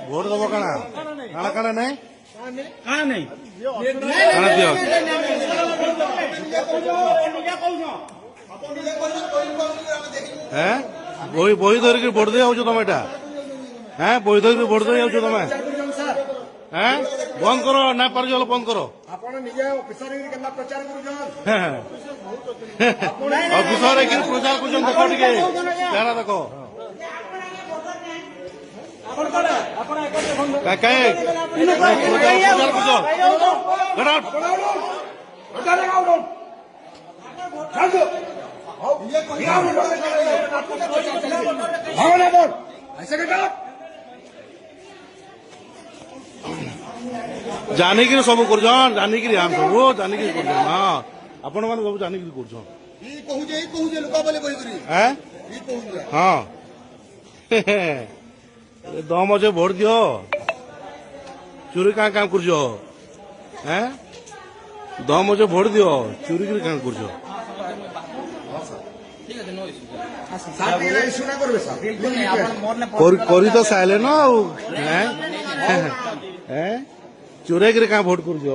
vote দেব কাଣା কাଣା কাଣା নাই কাଣା নাই কাଣା দিও হ্যাঁ বই বই ধরিকি ভোট দিয়ে যাচ্ছ তুমি এটা হ্যাঁ বই ধরিকি ভোট দিয়ে যাচ্ছ তুমি হ্যাঁ বন্ধ কর না পারি হলে বন্ধ কর অফিসর প্রচার করছেন দেখ টিকে চেহারা দেখ প্রচার করছ জানিকি ସବୁ କରୁଛନ୍ ଜାନିକିରି ଆମେ ସବୁ ଜାନିକିରି କରୁଛନ୍ ହଁ ଆପଣ ମାନେ ସବୁ ଜାନିକିରି କରୁଛନ୍ ହଁ ଦମ ଅଛେ ଭୋଟ ଦିଅ ଚୋରି କାଁ କାମ କରୁଛ ହେଁ ଦମ ଅଛେ ଭୋଟ ଦିଅ ଚୋରି କରି କାଁ କରୁଛ କରି ତ ସାଇଲେ ନା ଆଉ ଚୋରେଇକିରି କାଁ ଭୋଟ କରୁଛ